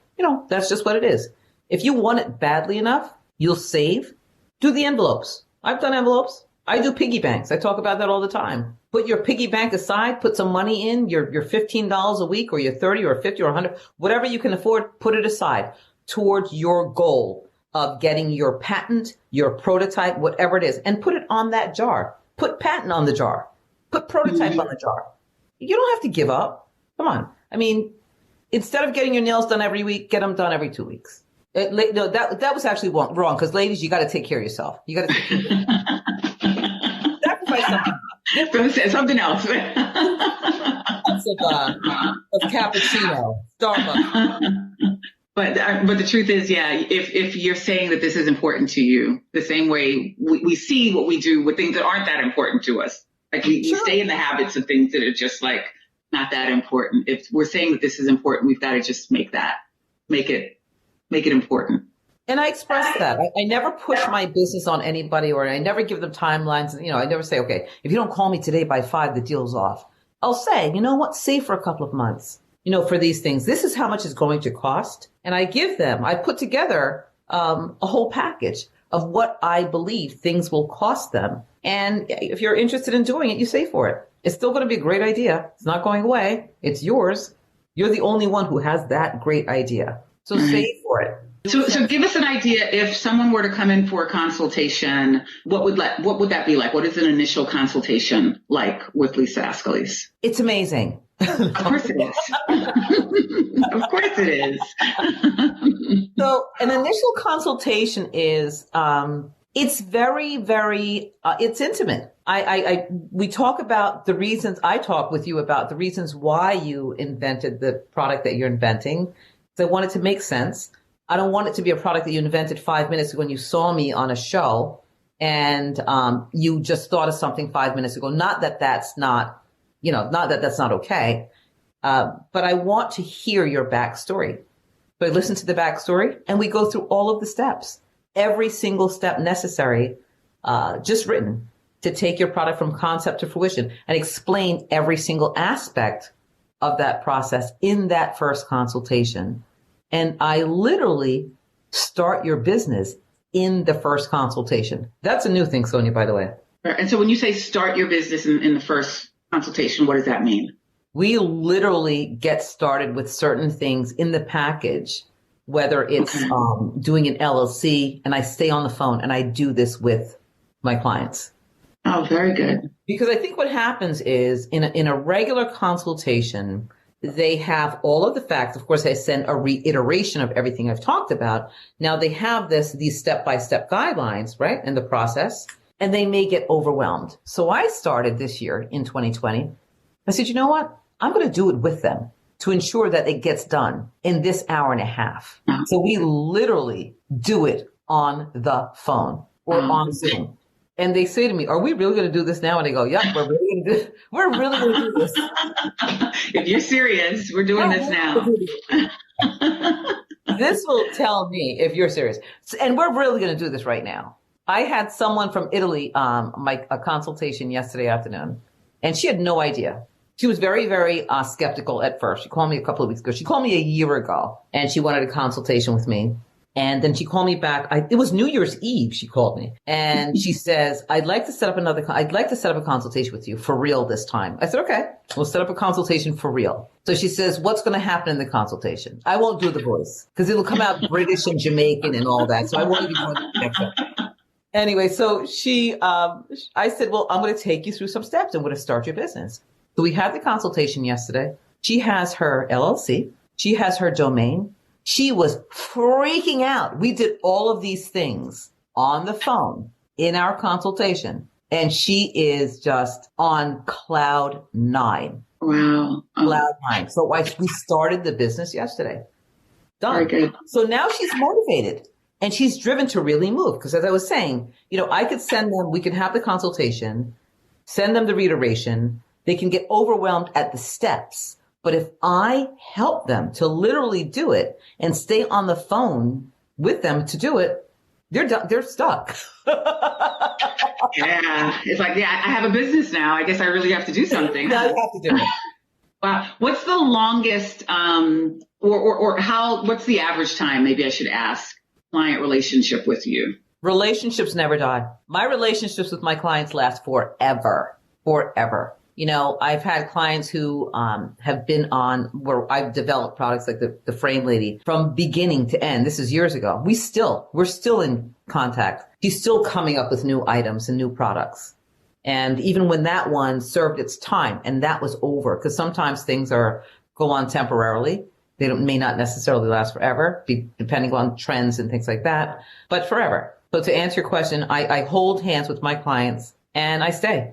S3: just what it is. If you want it badly enough, you'll save. Do the envelopes. I've done envelopes. I do piggy banks. I talk about that all the time. Put your piggy bank aside, put some money in, your $15 a week, or your 30 or 50 or 100, whatever you can afford, put it aside towards your goal of getting your patent, your prototype, whatever it is, and put it on that jar. Put patent on the jar. Put prototype on the jar. You don't have to give up. Come on. I mean, instead of getting your nails done every week, get them done every 2 weeks. No, that was actually wrong, because ladies, you got to take care of yourself. You got to take care of yourself. Sacrifice
S2: something else.
S3: Of cappuccino, Starbucks.
S2: But the truth is, if you're saying that this is important to you, the same way we see what we do with things that aren't that important to us. Like we stay in the habits of things that are just like not that important. If we're saying that this is important, we've got to just make it important.
S3: And I express that. I never push my business on anybody, or I never give them timelines. I never say, okay, if you don't call me today by 5, the deal's off. I'll say, you know what, save for a couple of months, for these things. This is how much it's going to cost. And I put together a whole package of what I believe things will cost them. And if you're interested in doing it, you save for it. It's still going to be a great idea. It's not going away. It's yours. You're the only one who has that great idea. So save for it.
S2: So give us an idea. If someone were to come in for a consultation, what would that be like? What is an initial consultation like with Lisa Ascalise?
S3: It's amazing.
S2: Of course it is. Of course it is.
S3: So an initial consultation is, it's very, very, it's intimate. We talk about the reasons, I talk with you about the reasons why you invented the product that you're inventing. So I want it to make sense. I don't want it to be a product that you invented 5 minutes ago when you saw me on a show and you just thought of something 5 minutes ago. Not that that's not okay. But I want to hear your backstory. So I listen to the backstory and we go through all of the steps, every single step necessary, just written to take your product from concept to fruition, and explain every single aspect of that process in that first consultation. And I literally start your business in the first consultation. That's a new thing, Sonia, by the way.
S2: And so when you say start your business in the first consultation, what does that mean?
S3: We literally get started with certain things in the package, whether it's doing an LLC, and I stay on the phone and I do this with my clients.
S2: Oh, very good.
S3: Because I think what happens is in a regular consultation, they have all of the facts. Of course, I send a reiteration of everything I've talked about. Now they have these step-by-step guidelines, right, in the process, and they may get overwhelmed. So I started this year in 2020. I said, you know what? I'm going to do it with them to ensure that it gets done in this hour and a half. So we literally do it on the phone or on Zoom. And they say to me, are we really going to do this now? And I go, yep, we're really going to do this.
S2: If you're serious, we're doing this now.
S3: This will tell me if you're serious. And we're really going to do this right now. I had someone from Italy, a consultation yesterday afternoon, and she had no idea. She was very, very skeptical at first. She called me a couple of weeks ago. She called me a year ago, and she wanted a consultation with me. And then she called me back. It was New Year's Eve. She called me and she says, I'd like to set up a consultation with you for real this time. I said, okay, we'll set up a consultation for real. So she says, what's going to happen in the consultation? I won't do the voice because it'll come out British and Jamaican and all that. So I won't even go into the accent. Anyway, so I said, well, I'm going to take you through some steps. I'm going to start your business. So we had the consultation yesterday. She has her LLC. She has her domain. She was freaking out. We did all of these things on the phone in our consultation, and she is just on cloud 9.
S2: Wow.
S3: Cloud 9. So we started the business yesterday. Done.
S2: Very good.
S3: So now she's motivated and she's driven to really move. Because as I was saying, I could send them, we can have the consultation, send them the reiteration. They can get overwhelmed at the steps. But if I help them to literally do it and stay on the phone with them to do it, they're stuck.
S2: Yeah. It's like, I have a business now. I guess I really have to do something.
S3: Now you have to do it.
S2: Wow. What's the longest, what's the average time, maybe I should ask, client relationship with you?
S3: Relationships never die. My relationships with my clients last forever. Forever. I've had clients who have been on where I've developed products like the Frame Lady from beginning to end. This is years ago. We're still in contact. She's still coming up with new items and new products. And even when that one served its time and that was over, because sometimes things go on temporarily. They may not necessarily last forever, depending on trends and things like that, but forever. So to answer your question, I hold hands with my clients and I stay.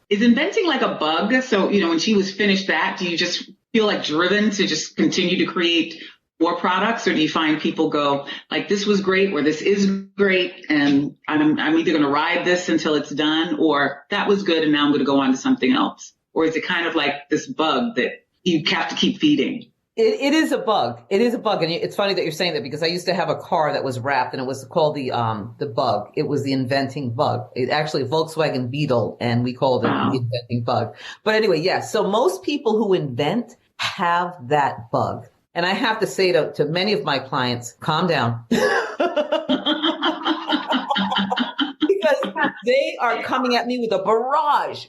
S2: Is inventing like a bug? So, when she was finished that, do you just feel like driven to just continue to create more products? Or do you find people go like, this was great or this is great and I'm either going to ride this until it's done or that was good and now I'm going to go on to something else? Or is it kind of like this bug that you have to keep feeding?
S3: It is a bug. It is a bug. And it's funny that you're saying that because I used to have a car that was wrapped and it was called the bug. It was the inventing bug. It actually Volkswagen Beetle and we called it the inventing bug. But anyway, yes. So most people who invent have that bug. And I have to say to many of my clients, calm down. Because they are coming at me with a barrage.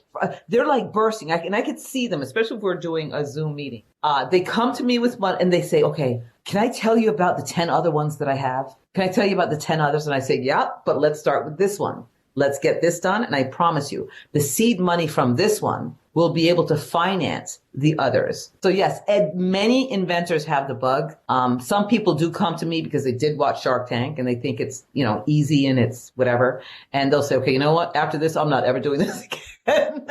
S3: They're like bursting. I could see them, especially if we're doing a Zoom meeting. They come to me with one and they say, okay, can I tell you about the 10 other ones that I have? Can I tell you about the 10 others? And I say, yeah, but let's start with this one. Let's get this done. And I promise you, the seed money from this one will be able to finance the others. So yes, many inventors have the bug. Some people do come to me because they did watch Shark Tank and they think it's, easy and it's whatever. And they'll say, okay, you know what? After this, I'm not ever doing this again.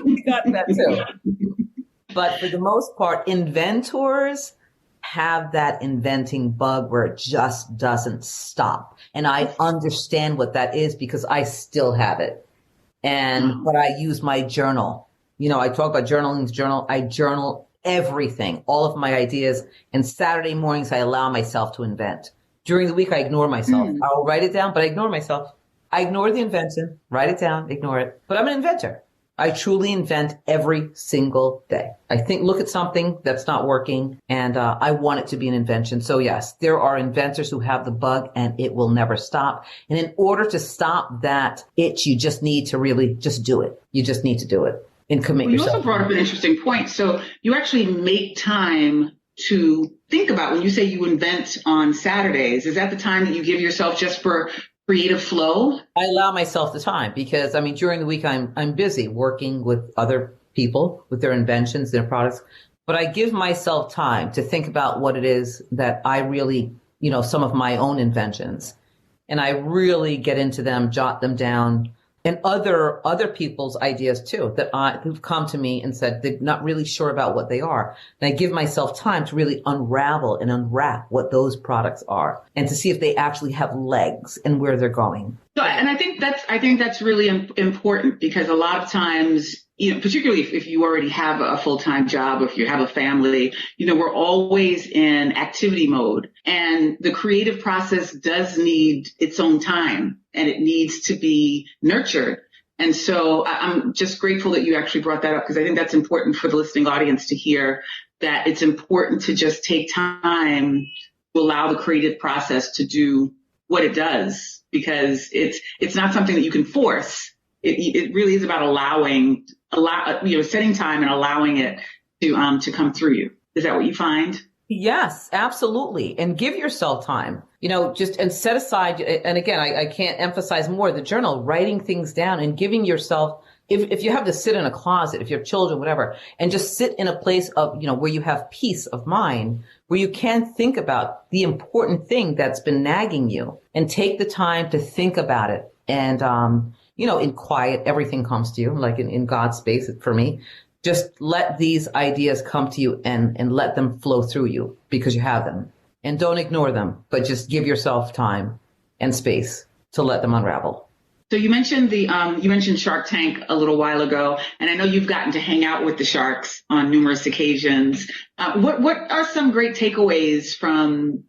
S3: We got that too. But for the most part, inventors have that inventing bug where it just doesn't stop. And I understand what that is because I still have it. But I use my journal. I talk about journaling. I journal everything, all of my ideas. And Saturday mornings, I allow myself to invent. During the week, I ignore myself. I'll write it down, but I ignore myself. I ignore the invention, write it down, ignore it. But I'm an inventor. I truly invent every single day. Look at something that's not working and I want it to be an invention. So yes, there are inventors who have the bug and it will never stop. And in order to stop that itch, you just need to really just do it. You just need to do it and commit yourself.
S2: You also brought up an interesting point. So you actually make time to think about when you say you invent on Saturdays. Is that the time that you give yourself just for creative flow?
S3: I allow myself the time because during the week I'm busy working with other people with their inventions, their products, but I give myself time to think about what it is that I really, some of my own inventions, and I really get into them, jot them down. and other people's ideas too who've come to me and said they're not really sure about what they are. And I give myself time to really unravel and unwrap what those products are and to see if they actually have legs and where they're going.
S2: So, and I think that's really important, because a lot of times, particularly if you already have a full-time job, or if you have a family, we're always in activity mode, and the creative process does need its own time, and it needs to be nurtured. And so I'm just grateful that you actually brought that up, because I think that's important for the listening audience to hear, that it's important to just take time to allow the creative process to do what it does, because it's not something that you can force. It really is about setting time and allowing it to come through you. Is that what you find?
S3: Yes, absolutely. And give yourself time, and set aside. And again, I can't emphasize more the journal, writing things down and giving yourself, if you have to sit in a closet, if you have children, whatever, and just sit in a place of, where you have peace of mind, where you can think about the important thing that's been nagging you, and take the time to think about it. And, in quiet, everything comes to you, like in God's space for me. Just let these ideas come to you and let them flow through you, because you have them. And don't ignore them, but just give yourself time and space to let them unravel.
S2: So you mentioned you mentioned Shark Tank a little while ago, and I know you've gotten to hang out with the sharks on numerous occasions. What are some great takeaways from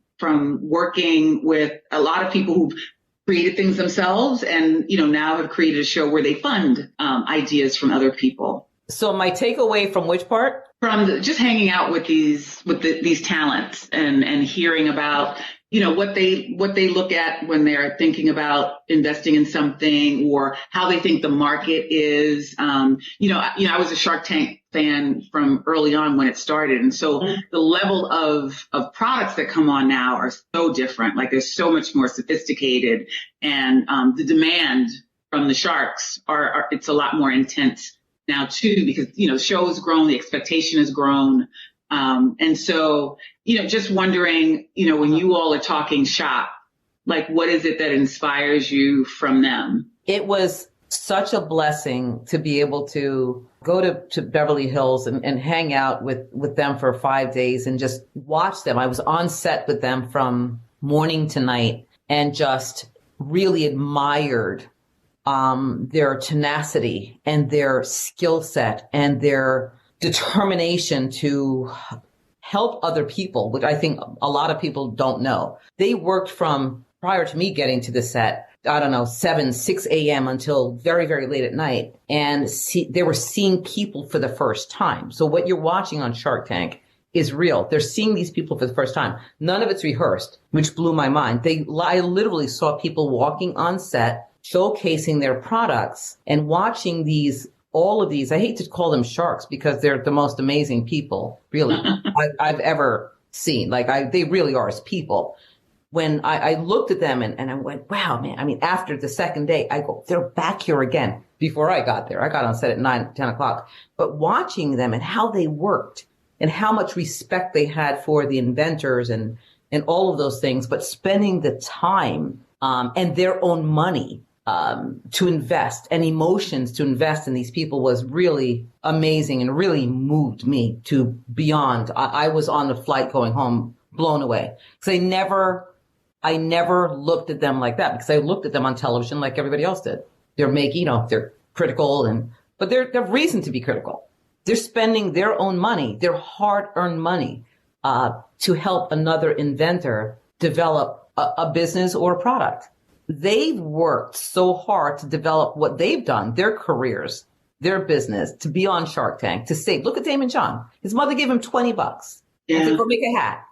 S2: working with a lot of people who've created things themselves and now have created a show where they fund ideas from other people?
S3: So my takeaway from which part?
S2: From just hanging out with these talents and hearing about what they look at when they're thinking about investing in something, or how they think the market is. I was a Shark Tank fan from early on when it started, and so the level of products that come on now are so different. Like, they're so much more sophisticated, and the demand from the sharks it's a lot more intense now too, because the show has grown, the expectation has grown. And so, just wondering, when you all are talking shop, like, what is it that inspires you from them?
S3: It was such a blessing to be able to go to Beverly Hills and hang out with them for 5 days and just watch them. I was on set with them from morning to night, and just really admired their tenacity and their skill set and their determination to help other people, which I think a lot of people don't know. They worked from, prior to me getting to the set, 6 a.m. until very, very late at night. And they were seeing people for the first time. So what you're watching on Shark Tank is real. They're seeing these people for the first time. None of it's rehearsed, which blew my mind. I literally saw people walking on set, showcasing their products, and watching all of these. I hate to call them sharks, because they're the most amazing people, really, I've ever seen. Like, they really are as people. When I looked at them and I went, wow, man. I mean, after the second day, I go, they're back here again. Before I got there, I got on set at 9, 10 o'clock. But watching them and how they worked and how much respect they had for the inventors and all of those things, but spending the time and their own money to invest, and emotions to invest in these people, was really amazing and really moved me to beyond. I was on the flight going home blown away, because I never looked at them like that, because I looked at them on television like everybody else did. They're making, they're critical, but they have reason to be critical. They're spending their own money, their hard-earned money, to help another inventor develop a business or a product. They've worked so hard to develop what they've done, their careers, their business, to be on Shark Tank, to save. Look at Damon John. His mother gave him $20. And said, go make a hat.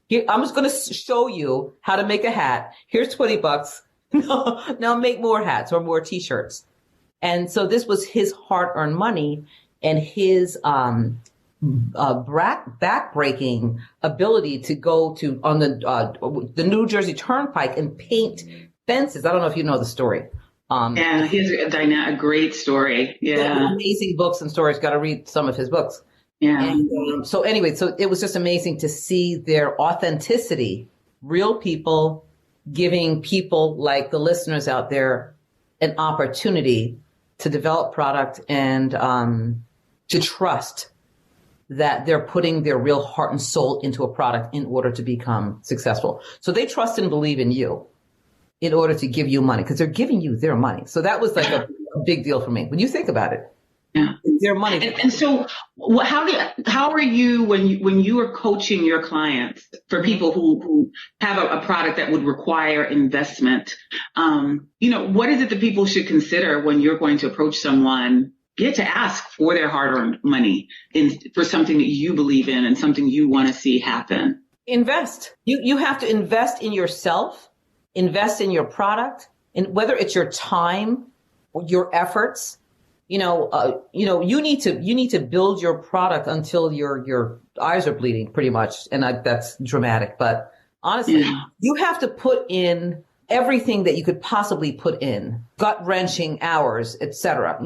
S3: Here, I'm just going to show you how to make a hat. Here's $20. Now make more hats or more T-shirts. And so this was his hard-earned money, and his back-breaking ability to go on the New Jersey Turnpike and paint fences. I don't know if you know the story.
S2: Yeah, he has a great story. Yeah.
S3: Amazing books and stories. Got to read some of his books.
S2: Yeah.
S3: And so it was just amazing to see their authenticity, real people giving people like the listeners out there an opportunity to develop product and to trust that they're putting their real heart and soul into a product in order to become successful. So they trust and believe in you in order to give you money because they're giving you their money. So that was like a big deal for me when you think about it.
S2: Yeah.
S3: It's their money.
S2: And so how are you when you are coaching your clients for people who have a product that would require investment? What is it that people should consider when you're going to approach someone? Get to ask for their hard-earned money for something that you believe in and something you want to see happen.
S3: Invest. You have to invest in yourself, invest in your product, and whether it's your time or your efforts. You need to build your product until your eyes are bleeding, pretty much, and that's dramatic. But honestly, you have to put in everything that you could possibly put in, gut-wrenching hours, etc.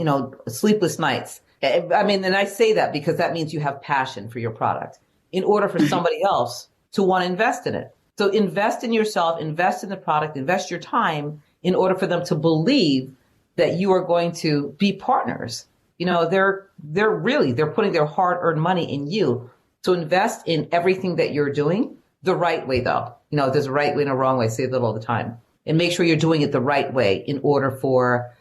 S3: Sleepless nights. I mean, and I say that because that means you have passion for your product in order for somebody else to want to invest in it. So invest in yourself, invest in the product, invest your time in order for them to believe that you are going to be partners. They're putting their hard-earned money in you. So invest in everything that you're doing the right way, though. There's a right way and a wrong way. I say that all the time. And make sure you're doing it the right way in order for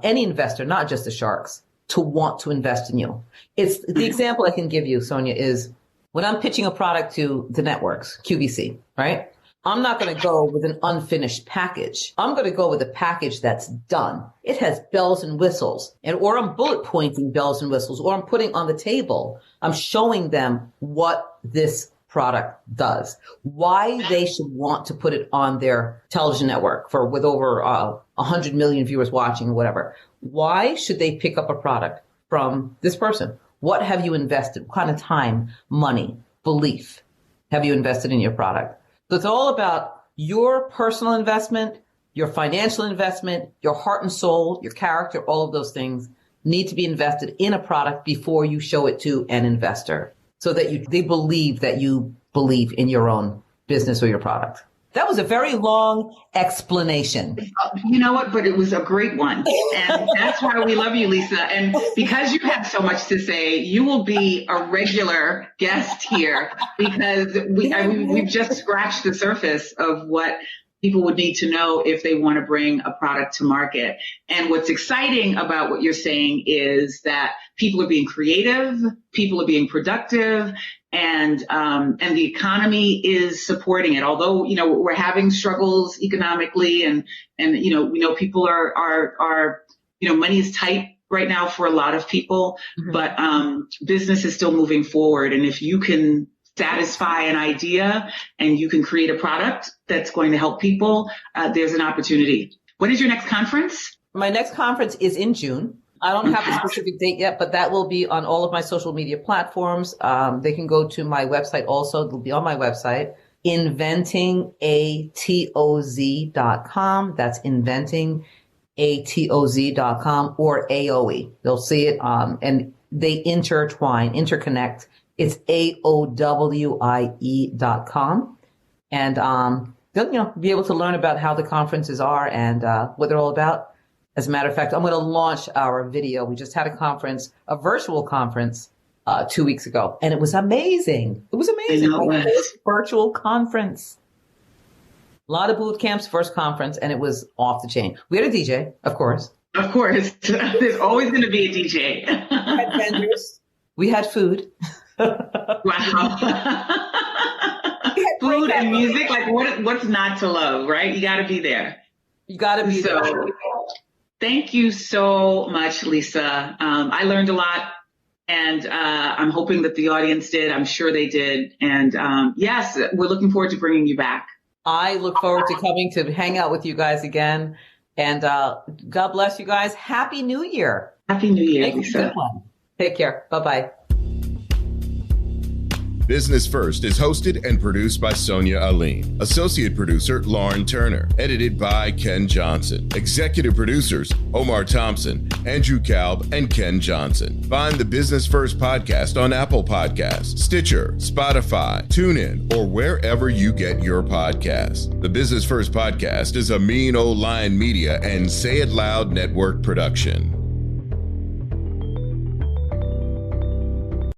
S3: any investor, not just the sharks, to want to invest in you. It's the example I can give you, Sonia, is when I'm pitching a product to the networks, QVC, right? I'm not going to go with an unfinished package. I'm going to go with a package that's done. It has bells and whistles, or I'm bullet pointing bells and whistles, or I'm putting on the table. I'm showing them what this product does, why they should want to put it on their television network with over 100 million viewers watching or whatever. Why should they pick up a product from this person? What have you invested? What kind of time, money, belief have you invested in your product? So it's all about your personal investment, your financial investment, your heart and soul, your character, all of those things need to be invested in a product before you show it to an investor so that they believe that you believe in your own business or your product. That was a very long explanation.
S2: You know what? But it was a great one. And that's why we love you, Lisa. And because you have so much to say, you will be a regular guest here because we've just scratched the surface of what people would need to know if they want to bring a product to market. And what's exciting about what you're saying is that people are being creative, people are being productive, and the economy is supporting it. Although, we're having struggles economically and we know people are money is tight right now for a lot of people, but business is still moving forward. And if you can satisfy an idea and you can create a product that's going to help people, there's an opportunity. When is your next conference?
S3: My next conference is in June. I don't have a specific date yet, but that will be on all of my social media platforms. They can go to my website also. It'll be on my website, inventingatoz.com. That's inventingatoz.com or AOE. They'll see it. And they interconnect. It's AOWIE.com. And they'll be able to learn about how the conferences are and what they're all about. As a matter of fact, I'm going to launch our video. We just had a virtual conference 2 weeks ago, and it was amazing. It was amazing. My first virtual conference. A lot of boot camps, first conference, and it was off the chain. We had a DJ, of course.
S2: Of course. There's always going to be a DJ.
S3: We had vendors. We had food.
S2: Wow. Food and music, like what's not to love, right? You got to be there.
S3: You got to be there.
S2: Thank you so much, Lisa. I learned a lot, and I'm hoping that the audience did. I'm sure they did. And yes, we're looking forward to bringing you back.
S3: I look forward to coming to hang out with you guys again. And God bless you guys. Happy New Year.
S2: Happy New Year, Lisa.
S3: Take care. Bye-bye.
S1: Business First is hosted and produced by Sonia Aline. Associate producer, Lauren Turner. Edited by Ken Johnson. Executive producers, Omar Thompson, Andrew Kalb, and Ken Johnson. Find the Business First podcast on Apple Podcasts, Stitcher, Spotify, TuneIn, or wherever you get your podcasts. The Business First podcast is a Mean Old Lion Media and Say It Loud Network production.